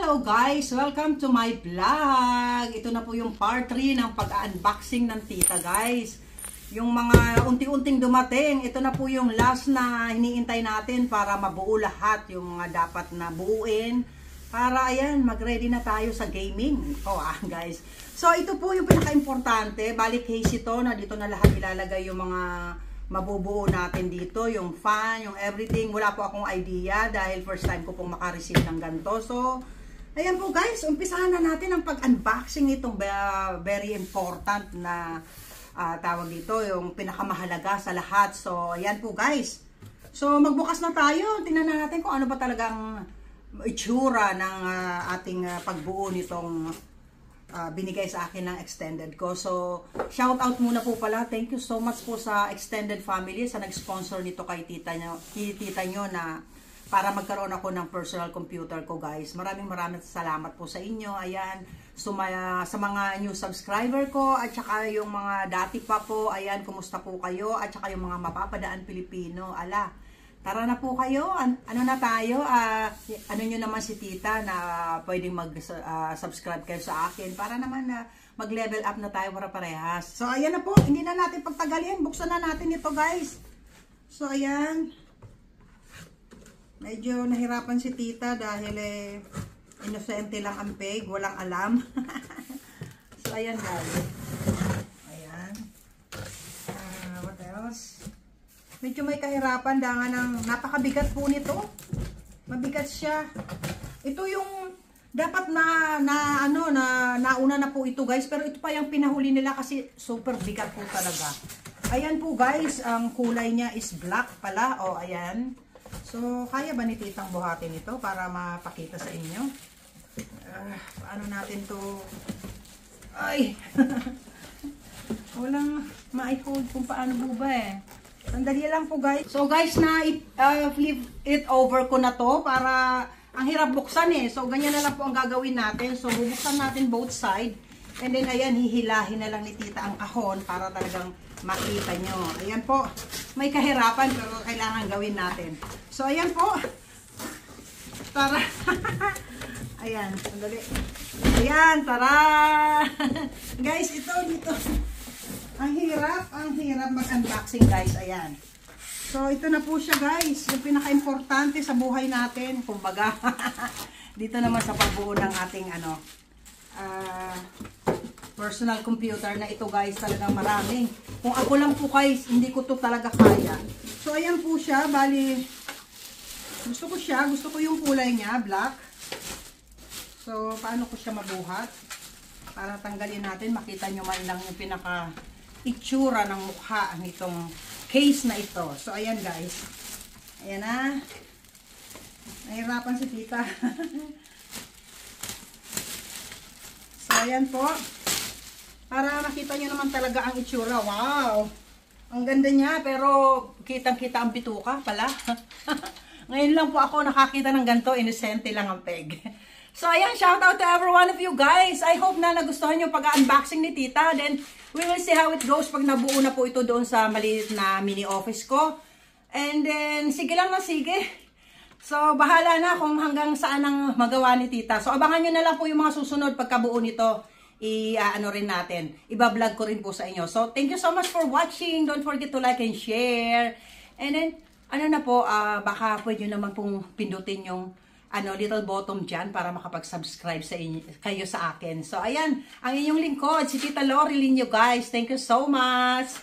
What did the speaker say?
Hello guys! Welcome to my vlog! Ito na po yung part 3 ng pag-unboxing ng tita guys. Yung mga unti-unting dumating, ito na po yung last na hiniintay natin para mabuo lahat yung mga dapat na buuin. Para ayan, mag-ready na tayo sa gaming. Guys. So ito po yung pinaka-importante. Balik case ito na dito na lahat ilalagay yung mga mabubuo natin dito, yung fan, yung everything. Wala po akong idea dahil first time ko pong makareceive ng ganito. So, ayan po guys, umpisahan na natin ang pag-unboxing itong very important na tawag dito, yung pinakamahalaga sa lahat. So, ayan po guys. So, magbukas na tayo. Tingnan na natin kung ano ba talagang itsura ng ating pagbuo nitong binigay sa akin ng extended ko. So, shout out muna po pala. Thank you so much po sa extended family sa nag-sponsor nito kay tita nyo na para magkaroon ako ng personal computer ko guys. Maraming salamat po sa inyo. Ayan, sa mga new subscriber ko at saka yung mga dati pa po. Ayan, kumusta po kayo? At saka yung mga mapapadaan Pilipino. Ala, tara na po kayo. Ano na tayo? Ano nyo naman si tita na pwedeng mag-subscribe kayo sa akin para naman mag-level up na tayo para parehas. So, ayan na po. Hindi na natin pagtagalin. Buksan na natin ito, guys. So, ayan. Medyo nahirapan si tita dahil inosente lang ang peg. Walang alam. So, ayan, guys. Ayan. What else? Medyo may kahirapan dahil ng napakabigat po nito. Mabigat siya. Ito yung dapat nauna na po ito guys, pero ito pa yung pinahuli nila kasi super bigat po talaga. Ayan po guys, ang kulay niya is black pala. O ayan. So kaya ba ni titang buhatin ito para mapakita sa inyo? Paano natin to? Ay. Walang ma-hold kung paano po ba eh. Sandali lang po guys. So guys, flip it over ko na to para ang hirap buksan eh. So ganyan na lang po ang gagawin natin. So bubuksan natin both side. And then ayan, hihilahin na lang ni tita ang kahon para talagang makita nyo. Ayan po. May kahirapan pero kailangan gawin natin. So ayan po. Tara. Ayan, sandali. Ayan, tara. Guys, ito dito. Ang hirap mag-unboxing guys, ayan. So, ito na po siya guys, yung pinaka-importante sa buhay natin, kumbaga. Dito naman sa pagbuo ng ating personal computer na ito guys, talagang maraming. Kung ako lang po guys, hindi ko to talaga kaya. So, ayan po siya, bali, gusto ko yung kulay niya, black. So, paano ko siya mabuhat? Para tanggalin natin, makita nyo man lang yung pinaka itsura ng mukha nitong case na ito. So, ayan guys. Ayan na. Nahirapan si tita. So, ayan po. Para makita nyo naman talaga ang itsura. Wow! Ang ganda niya, pero kitang-kita ang bituka pala. Ngayon lang po ako nakakita ng ganito. Inosente lang ang peg. So, ayan, shout out to every one of you guys. I hope na nagustuhan yung pag-unboxing ni tita. Then, we will see how it goes pag nabuo na po ito doon sa maliit na mini office ko. And then, sige lang na sige. So, bahala na kung hanggang saan ang magawa ni tita. So, abangan nyo na lang po yung mga susunod pagkabuo nito. Rin natin. Iba-vlog ko rin po sa inyo. So, thank you so much for watching. Don't forget to like and share. And then, baka pwede nyo naman pong pindutin yung little bottom dyan para makapag-subscribe kayo sa akin. So, ayan, ang inyong lingkod, si Tita Loreline nyo guys. Thank you so much.